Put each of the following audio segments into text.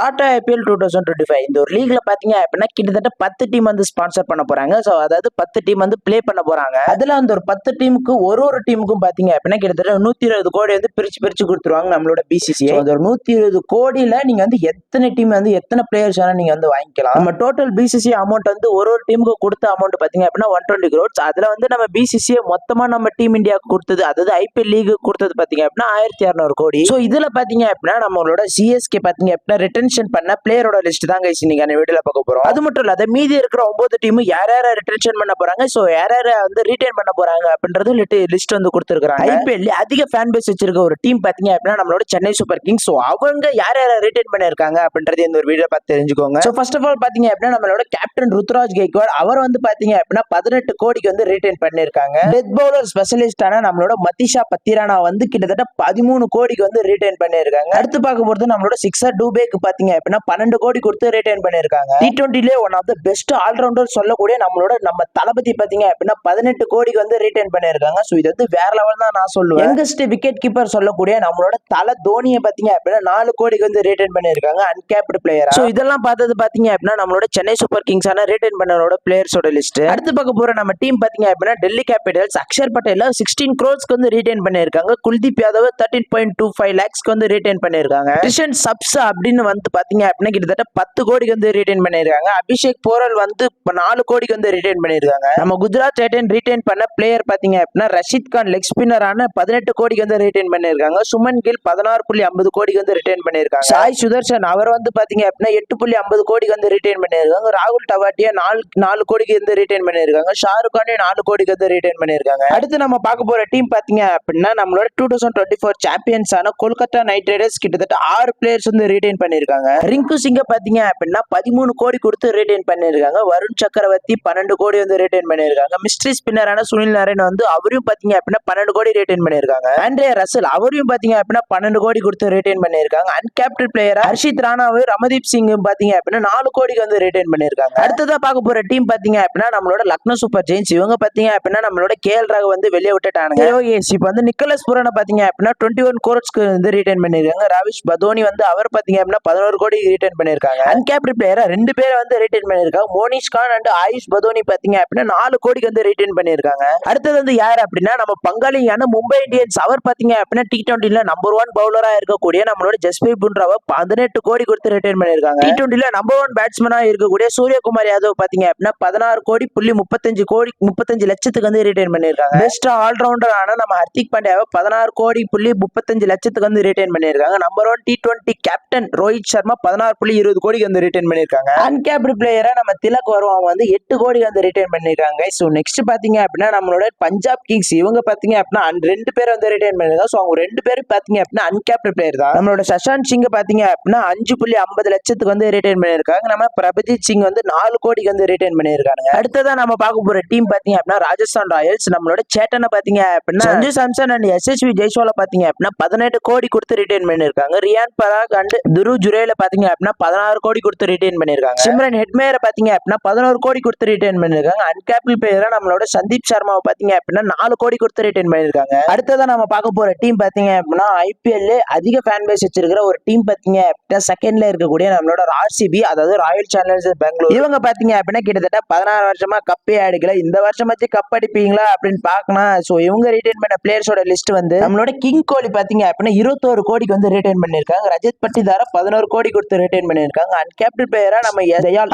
Tata IPL 2025 இந்த ஒரு லீக்ல பாத்தீங்க அப்படின்னா கிட்டத்தட்ட 10 டீம் வந்து ஸ்பான்சர் பண்ண போறாங்க. சோ அதாவது 10 டீம் வந்து பிளே பண்ண போறாங்க. அதுல அந்த ஒரு 10 டீமுக்கு ஒரு டீமுக்கும் பாத்தீங்க அப்படின்னா கிட்டத்தட்ட 120 கோடி வந்து பிரிச்சு கொடுத்துருவாங்க நம்மளோட பிசிசிஐ. அந்த ஒரு 120 கோடியில நீங்க வந்து எத்தனை டீம் வந்து எத்தனை பிளேயர்ஸ் வேணா நீங்க வந்து வாங்கிக்கலாம். நம்ம டோட்டல் பிசிசிஐ அமௌண்ட் வந்து ஒரு டீமுக்கு கொடுத்த அமௌண்ட் பாத்தீங்க அப்படின்னா 120 crores. அதுல வந்து நம்ம பிசிசிஐ மொத்தமா நம்ம டீம் இந்தியாவுக்கு கொடுத்தது, அதாவது ஐபிஎல் லீக் கொடுத்தது பாத்தீங்க அப்படின்னா 1600 கோடி. சோ இதுல பாத்தீங்க அப்படின்னா நம்மளோட சிஎஸ்கே பாத்தீங்க அப்படின்னா ரிட்டன்ஷன் பண்ண பிளேயரோட லிஸ்ட் தான் கைஸ் நீங்க அந்த வீடியோல பார்க்க போறோம். அது மட்டும் இல்ல, மீதி இருக்கிற 9 டீம் யார் யார ரிட்டன்ஷன் பண்ண போறாங்க, சோ யார் யார வந்து ரீடைன் பண்ண போறாங்க அப்படின்றது லிஸ்ட் வந்து கொடுத்திருக்காங்க. ஐபிஎல் அதிக ஃபேன் பேஸ் வச்சிருக்க ஒரு டீம் பாத்தீங்க அப்படின்னா நம்மளோட சென்னை சூப்பர் கிங்ஸ். சோ அவங்க யார் யார ரீடைன் பண்ணிருக்காங்க அப்படின்றது இந்த ஒரு வீடியோ பார்த்து தெரிஞ்சுக்கோங்க. சோ ஃபர்ஸ்ட் ஆஃப் ஆல் பாத்தீங்க அப்படின்னா நம்மளோட கேப்டன் ருத்ராஜ் கெய்க்வாட் அவர் வந்து பாத்தீங்க அப்படின்னா 18 கோடிக்கு வந்து ரீடைன் பண்ணிருக்காங்க. டெத் பவுலர் ஸ்பெஷலிஸ்டான நம்மளோட மதிஷா பத்திரானா வந்து கிட்டத்தட்ட 13 கோடிக்கு வந்து ரீடைன் பண்ணிருக்காங்க. அடுத்து பார்க்க போறது நம்மளோட சிக்ஸர் டூபேக்கு பாத்தீங்க அப்படின்னா 12 கோடி கொடுத்து ரிட்டைன் பண்ணிருக்காங்க. T20ல one of the best all rounder சொல்லக்கூடிய நம்ம தளபதி பாத்தீங்க அப்படின்னா 18 கோடிக்கு வந்து ரிட்டைன் பண்ணிருக்காங்க. சோ இது வந்து வேற லெவல் தான் நான் சொல்லுவேன். யங்கஸ்ட் விக்கெட் கீப்பர் சொல்லக்கூடிய நம்மளோட தல தோனியை பாத்தீங்க அப்படின்னா 4 கோடிக்கு வந்து ரிட்டைன் பண்ணிருக்காங்க அன்கேப்டு பிளேயரா. சோ இதெல்லாம் பார்த்தது பாத்தீங்க அப்படின்னா நம்மளோட சென்னை சூப்பர் கிங்ஸ் ஆன ரிட்டைன் பண்ணரோட பிளேயர்ஸோட லிஸ்ட். அடுத்து பார்க்க போற நம்ம டீம் பாத்தீங்க அப்படின்னா டெல்லி கேபிட்டல்ஸ். அக்ஷர் பட்டேல் 16 crores வந்து ரிட்டைன் பண்ணிருக்காங்க. குல்தீப் யாதவ் 13.25 lakhs வந்து ரிட்டைன் பண்ணிருக்காங்க. கிஷன் சப்ஸ் அப்படின்னு வந்து பாத்தீங்க அப்படின்னா கிட்டத்தட்ட 10 கோடிக்கு வந்து ரிட்டைன் பண்ணிருக்காங்க. அபிஷேக் போரல் வந்து 4 கோடிக்கு வந்து ரிட்டைன் பண்ணிருக்காங்க. நம்ம குஜராத் டைட்டன் ரிட்டைன் பண்ண பிளேயர் பாத்தீங்க அப்படின்னா ரஷீத் கான் லெக் ஸ்பின்னரான 18 கோடிக்கு வந்து ரிட்டைன் பண்ணிருக்காங்க. சுமன் கில் 16.50 கோடிக்கு வந்து ரிட்டைன் பண்ணிருக்காங்க. சாய் சுதர்ஷன் அவர் வந்து பாத்தீங்க அப்படின்னா 8.50 கோடிக்கு வந்து ரிட்டைன் பண்ணிருக்காங்க. ராகுல் டவாட்டியா 4 கோடிக்கு வந்து ரிட்டைன் பண்ணிருக்காங்க. ஷாருக் கானே 4 கோடிக்கு வந்து ரிட்டைன் பண்ணிருக்காங்க. அடுத்து நம்ம பார்க்க போற டீம் பாத்தீங்க அப்படின்னா நம்மளோட 2024 சாம்பியன்ஸ் ஆன கொல்கத்தா நைட் ரைடர்ஸ் கிட்டத்தட்ட 6 பிளேயர்ஸ் வந்து ரிட்டைன் பண்ணிருக்காங்க. ரிங்கு சிங்க பாத்தீங்க அப்படின்னா 13 கோடி கொடுத்து ரிட்டைன் பண்ணிருக்காங்க. வருண் சக்கரவர்த்தி 12 கோடி வந்து ரிட்டைன் பண்ணிருக்காங்க. மிஸ்ட்ரி ஸ்பின்னரான சுனில் நாராயண் வந்து அவரையும் பாத்தீங்க அப்படின்னா 12 கோடி ரிட்டைன் பண்ணிருக்காங்க. ஆண்ட்ரே ரசல் அவரையும் பாத்தீங்க அப்படின்னா 12 கோடி கொடுத்து ரிட்டைன் பண்ணிருக்காங்க. அன்கேப்டட் பிளேயரா ஹர்ஷித் ராணாவை ரமதீப் சிங் பாத்தீங்க அப்படின்னா 4 கோடிக்கு வந்து ரிட்டைன் பண்ணிருக்காங்க. அடுத்ததா பார்க்க போற டீம் பாத்தீங்க அப்படின்னா நம்மளோட லக்னோ சூப்பர் ஜெயின்ஸ். இவங்க பாத்தீங்க அப்படின்னா நம்மளோட கேஎல் ராகுல் வந்து வெளியே விட்டுட்டானுங்க. இப்ப வந்து நிக்கோலஸ் புரான பாத்தீங்க அப்படின்னா 21 crores வந்து ரிட்டைன் பண்ணிருக்காங்க. ராவிஷ் பதோனி வந்து அவர் பாத்தீங்க அப்படின்னா 11 கோடி ரிட்டைன் பண்ணிருக்காங்க. அன்கேப்டு பிளேயரா 2 பேரை வந்து ரிட்டைன் பண்ணிருக்காங்க. மோனிஷ் கான் அண்ட் ஆயுஷ் பதோனி பாத்தீங்க அப்படின்னா 4 கோடிக்கு வந்து ரிட்டைன் பண்ணிருக்காங்க. அடுத்தது வந்து யார் அப்படின்னா நம்ம பங்காளியான மும்பை இந்தியன்ஸ். அவர் பாத்தீங்க அப்படின்னா T20ல நம்பர் 1 பவுலரா இருக்கக்கூடிய நம்மளோட ஜஸ்பிரீத் பும்ராவை 18 கோடி கொடுத்து ரிட்டைன் பண்ணிருக்காங்க. T20ல நம்பர் 1 பேட்ஸ்மேனா இருக்கக்கூடிய சூரியகுமார் யாதவ் பாத்தீங்க அப்படின்னா 16 கோடி 35 லட்சத்துக்கு வந்து ரிட்டைன் பண்ணிருக்காங்க. பெஸ்ட் ஆல்ரவுண்டர் ஆன நம்ம ஹர்திக் பாண்டியாவை 16 கோடி 35 லட்சத்துக்கு வந்து ரிட்டைன் பண்ணிருக்காங்க. Number 1 T20 captain Rohit Sharma 16.20 கோடிக்கு வந்து ரிட்டைன் பண்ணிருக்காங்க. அன்கேப்டு பிளேயரா நம்ம திலக் வருவாங்க வந்து 8 கோடி வந்து ரிட்டைன் பண்ணிருக்காங்க. சோ நெக்ஸ்ட் பாத்தீங்க அப்படின்னா நம்மளோட பஞ்சாப் கிங்ஸ். இவங்க பாத்தீங்க அப்படின்னா 2 பேர் வந்து ரிட்டைன் பண்ணிருக்காங்க. சோ அவங்க 2 பேரும் பாத்தீங்க அப்படின்னா அன்கேப்டு பிளேயர் தான். நம்மளோட சஷாந்த் சிங் பாத்தீங்க அப்படின்னா 5.50 லட்சத்துக்கு வந்து ரிட்டைன் பண்ணிருக்காங்க. நம்ம பிரபஜித் சிங் வந்து 4 கோடிக்கு வந்து ரிட்டைன் பண்ணிருக்காங்க. அடுத்ததான் நம்ம பார்க்க போற டீம் பாத்தீங்க அப்படின்னா ராஜஸ்தான் ராயல்ஸ். நம்மளோட சேட்டனை பாத்தீங்க அப்படின்னா சஞ்சு சாம்சன் அண்ட் SSV ஜெய்ஸ்வால பாத்தீங்க அப்படின்னா 18 கோடி கொடுத்து ரிட்டைன் பண்ணிருக்காங்க. ரியான் பராக் அண்ட் துரு ஜுரேல பாத்தீங்க அப்படின்னா 16 கோடி கொடுத்து ரிட்டைன் பண்ணிருக்காங்க. சிம்ரன் ஹெட்மேயரை பாத்தீங்க அப்படின்னா 11 கோடி கொடுத்து ரிட்டைன் பண்ணிருக்காங்க. அன்கேப்டு பிளேயரா நம்மளோட சந்தீப் சர்மாவை பாத்தீங்க அப்படின்னா 4 கோடி கொடுத்து ரிட்டைன் பண்ணிருக்காங்க. அடுத்ததான் நம்ம பார்க்க போற டீம் பாத்தீங்க அப்படின்னா ஐபிஎல் அதிக ஃபேன் பேஸ் வச்சிருக்கிற ஒரு டீம் பாத்தீங்க அப்படின்னா செகண்ட்ல இருக்கக்கூடிய நம்மளோட RCB, அதாவது ராயல் சேலஞ்சர்ஸ் பெங்களூர். இவங்க பாத்தீங்க அப்படின்னா கிட்டத்தட்ட 16 வருஷமா கப்பே அடிக்கல. இந்த வருஷமாச்சு கப் அடிப்பீங்களா அப்படின்னு பாக்கணும். சோ இவங்க ரிட்டைன் பண்ண பிளேயர்ஸோட லிஸ்ட் வந்து நம்மளோட கிங் கோலி பாத்தீங்க அப்படின்னா 21 கோடிக்கு வந்து ரிட்டைன் பண்ணிருக்காங்க. ரஜத் பட்டிதாரா 11 கோடி கொடுத்து ரிட்டைன் பண்ணிருக்காங்க. அன்கேப்டட் பிளேயரா நம்ம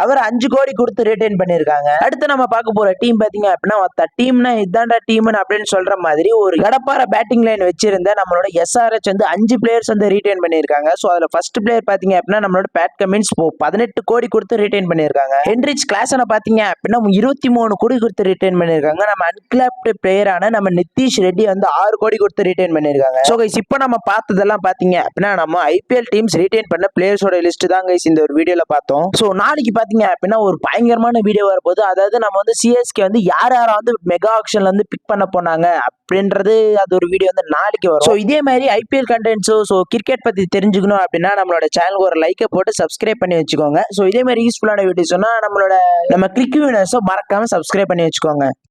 அவர் 5 கோடி கொடுத்து ரிட்டைன் பண்ணிருக்காங்க. அடுத்து நம்ம பார்க்க போற டீம் பாத்தீங்க அப்படின்னா டீம்னா இதாண்டா டீம் அப்படின்னு சொல்ற மாதிரி ஒரு கடப்பார பேட்டிங் லைன் வச்சிருந்த நம்மளோட SRH வந்து 5 பிளேயர்ஸ் வந்து ரிட்டைன் பண்ணிருக்காங்க. சோ அதுல ஃபர்ஸ்ட் பிளேயர் பாத்தீங்க அப்படின்னா நம்மளோட பேட் கமின்ஸ் 18 கோடி கொடுத்து ரிட்டைன் பண்ணிருக்காங்க. ஹென்ரிச் கிளாசனை பாத்தீங்க அப்படின்னா 23 கோடி கொடுத்து ரிட்டைன் பண்ணிருக்காங்க. நம்ம அன்கிளாப்டு பிளேயரான நம்ம நிதிஷ் ரெட்டி வந்து 6 கோடி கொடுத்து ரிட்டைன் பண்ணிருக்காங்க. சோ கைஸ் இப்போ நம்ம பார்த்ததெல்லாம் பாத்தீங்க அப்படின்னா நம்ம ஐபிஎல் டீம்ஸ் ரிட்டைன் பண்ண பிளேயர்ஸோட லிஸ்ட் தான் கைஸ் இந்த ஒரு வீடியோல பார்த்தோம். சோ நாளைக்கு பாத்தீங்க அப்படின்னா ஒரு பயங்கரமான வீடியோ வரப்போகுது. அதாவது நம்ம வந்து சிஎஸ்கே வந்து யார் வந்து மெகா ஆக்ஷன்ல வந்து பிக் பண்ண போனாங்க அப்படின்றது அது ஒரு வீடியோ வந்து நாளைக்கு வரும். சோ இதே மாதிரி ஐபிஎல் கண்டென்ட்ஸோ கிரிக்கெட் பத்தி தெரிஞ்சுக்கணும் அப்படின்னா நம்மளோட சேனலுக்கு ஒரு லைக்கை போட்டு சப்ஸ்கிரைப் பண்ணி வச்சுக்கோங்க. சோ இதே மாதிரி யூஸ்ஃபுல்லான வீடியோஸ்னா நம்ம கிளிக் வினர்ஸோ மறக்காம சப்ஸ்கிரைப் பண்ணி வச்சுக்கோங்க.